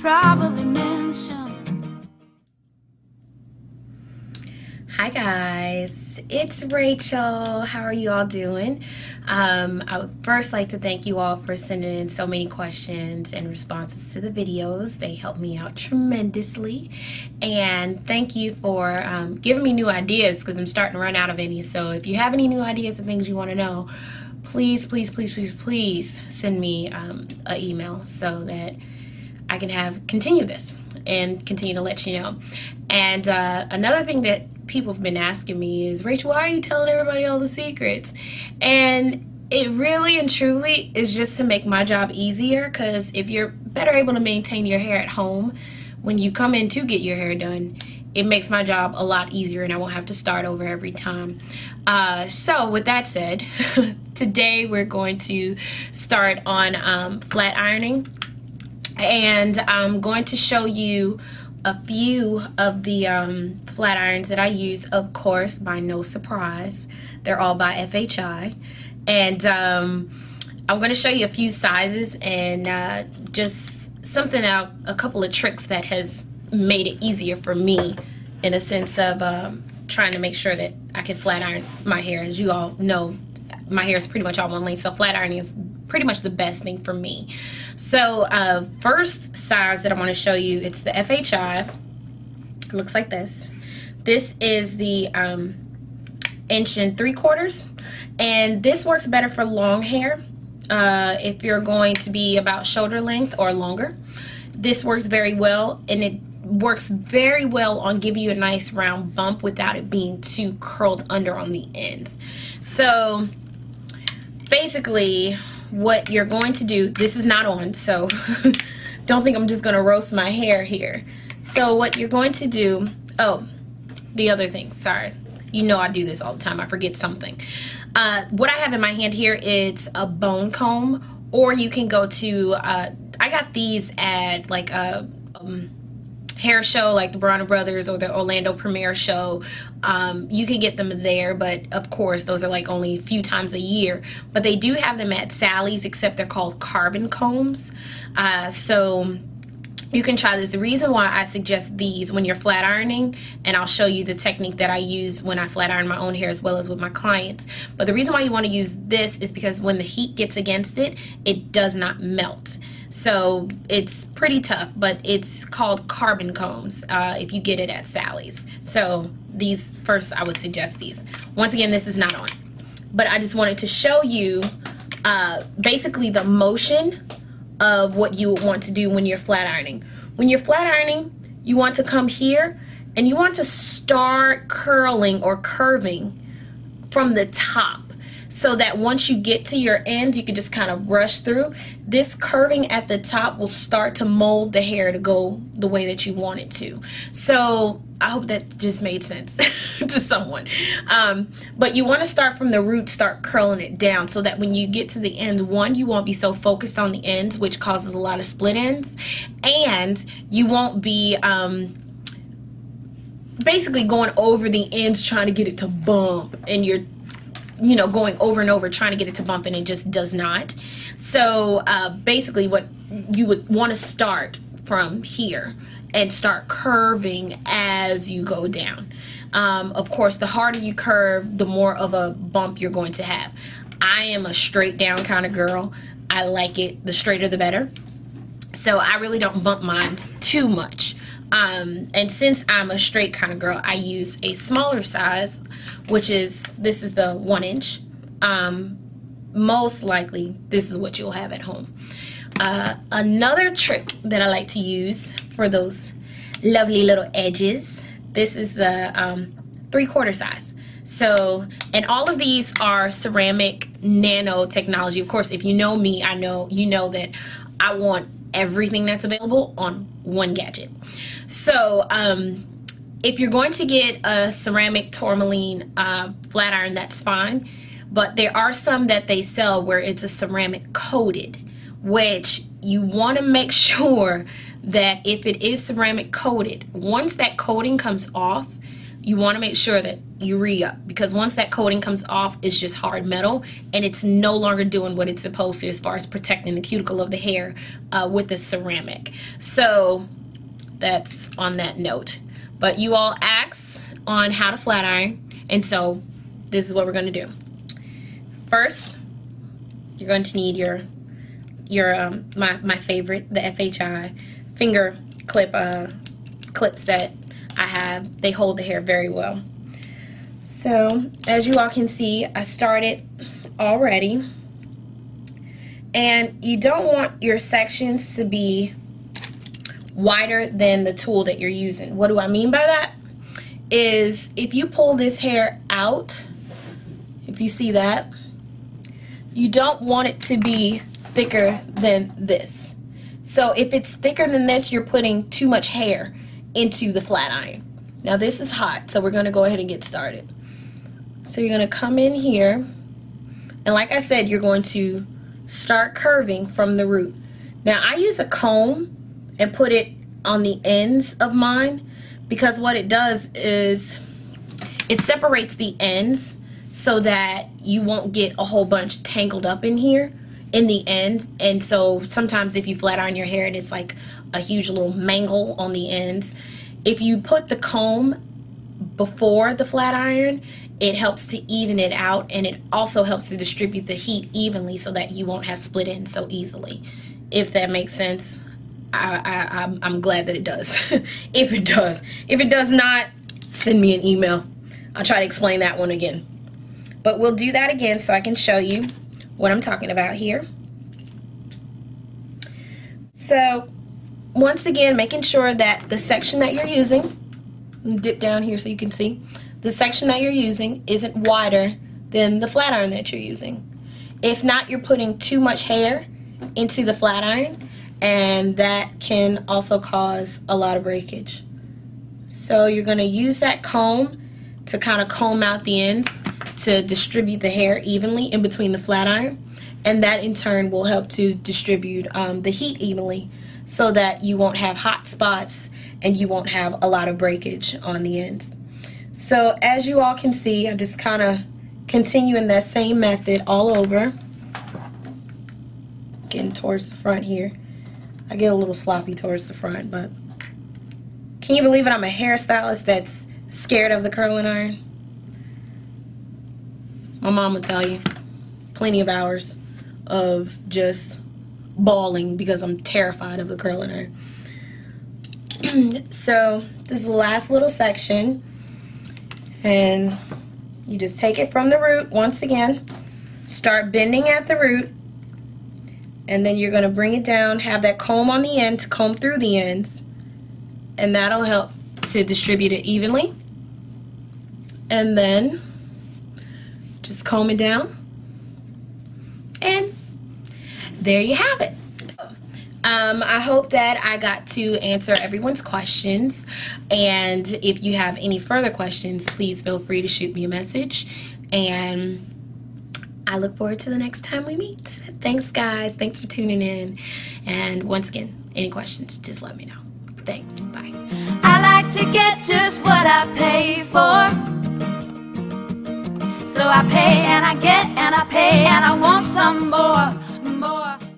probably mention. Hi guys, it's Rachel. How are you all doing? I would first like to thank you all for sending in so many questions and responses to the videos. They help me out tremendously, and thank you for giving me new ideas, because I'm starting to run out of any. So if you have any new ideas and things you want to know, please send me an email so that I can continue this and continue to let you know. And another thing that people have been asking me is, Rachel, why are you telling everybody all the secrets? And it really and truly is just to make my job easier, because if you're better able to maintain your hair at home when you come in to get your hair done, it makes my job a lot easier and I won't have to start over every time. So with that said, today we're going to start on flat ironing, and I'm going to show you a few of the flat irons that I use. Of course, by no surprise, they're all by FHI. And I'm going to show you a few sizes and just something out, a couple of tricks that has made it easier for me in a sense of trying to make sure that I can flat iron my hair. As you all know, my hair is pretty much all one length, so flat ironing is pretty much the best thing for me. So first size that I want to show you, it's the FHI. It looks like this. This is the 1 3/4 inch, and this works better for long hair. If you're going to be about shoulder length or longer, this works very well, and it works very well on giving you a nice round bump without it being too curled under on the ends. So basically what you're going to do, this is not on, so don't think I'm just going to roast my hair here. So what you're going to do, oh, the other thing, sorry, you know I do this all the time, I forget something. What I have in my hand here, it's a bone comb, or you can go to, I got these at like a hair show like the Bronner Brothers or the Orlando Premiere show. You can get them there, but of course those are like only a few times a year. But they do have them at Sally's, except they're called carbon combs. So you can try this. The reason why I suggest these when you're flat ironing, and I'll show you the technique that I use when I flat iron my own hair as well as with my clients, but the reason why you want to use this is because when the heat gets against it, it does not melt. So it's pretty tough, but it's called carbon combs if you get it at Sally's. So these, first I would suggest these. Once again, this is not on, but I just wanted to show you basically the motion of what you want to do when you're flat ironing. When you're flat ironing, you want to come here and you want to start curling or curving from the top, so that once you get to your end, you can just kind of rush through. This curving at the top will start to mold the hair to go the way that you want it to. So I hope that just made sense to someone. But you want to start from the root, start curling it down, so that when you get to the end, one, you won't be so focused on the ends, which causes a lot of split ends, and you won't be basically going over the ends trying to get it to bump, and you're going over and over trying to get it to bump, and it just does not. So basically what you would want to start from here and start curving as you go down. Of course, the harder you curve, the more of a bump you're going to have. I am a straight down kind of girl. I like it, the straighter the better. So I really don't bump mine too much. And since I'm a straight kind of girl, I use a smaller size, which is, this is the 1 inch. Most likely this is what you'll have at home. Another trick that I like to use for those lovely little edges, this is the 3/4 size. So, and all of these are ceramic nanotechnology. Of course, if you know me, you know that I want everything that's available on one gadget. So if you're going to get a ceramic tourmaline flat iron, that's fine, but there are some that they sell where it's a ceramic coated, which you want to make sure that if it is ceramic coated, once that coating comes off, you want to make sure that you re-up, because once that coating comes off, it's just hard metal and it's no longer doing what it's supposed to as far as protecting the cuticle of the hair with the ceramic. So that's on that note. But you all asked on how to flat iron, and so this is what we're going to do. First, you're going to need your my favorite, the FHI finger clips that I have. They hold the hair very well. So as you all can see, I started already, and you don't want your sections to be wider than the tool that you're using. What do I mean by that? Is if you pull this hair out, if you see that, you don't want it to be thicker than this. So if it's thicker than this, you're putting too much hair into the flat iron. Now this is hot, so we're going to go ahead and get started. So you're going to come in here, and like I said, you're going to start curving from the root. Now I use a comb and put it on the ends of mine, because what it does is it separates the ends so that you won't get a whole bunch tangled up in here in the ends. And so sometimes if you flat iron your hair and it's like a huge little mangle on the ends, if you put the comb before the flat iron, it helps to even it out, and it also helps to distribute the heat evenly so that you won't have split ends so easily. If that makes sense, I'm glad that it does. If it does. If it does not, send me an email. I'll try to explain that one again. But we'll do that again so I can show you what I'm talking about here. So once again, making sure that the section that you're using, dip down here so you can see, the section that you're using isn't wider than the flat iron that you're using. If not, you're putting too much hair into the flat iron, and that can also cause a lot of breakage. So you're going to use that comb to kind of comb out the ends to distribute the hair evenly in between the flat iron, and that in turn will help to distribute the heat evenly so that you won't have hot spots and you won't have a lot of breakage on the ends. So as you all can see, I'm just kind of continuing that same method all over, getting towards the front here. I get a little sloppy towards the front, but can you believe it? I'm a hairstylist that's scared of the curling iron. My mom will tell you, plenty of hours of just bawling because I'm terrified of the curling iron. So this is the last little section, and you just take it from the root once again, start bending at the root, and then you're going to bring it down, have that comb on the end to comb through the ends, and that'll help to distribute it evenly. And then just comb it down, and there you have it. I hope that I got to answer everyone's questions, and if you have any further questions, please feel free to shoot me a message, and I look forward to the next time we meet. Thanks guys, thanks for tuning in, and once again, any questions, just let me know. Thanks, bye. I like to get just what I pay for. So I pay and I get and I pay and I want some more.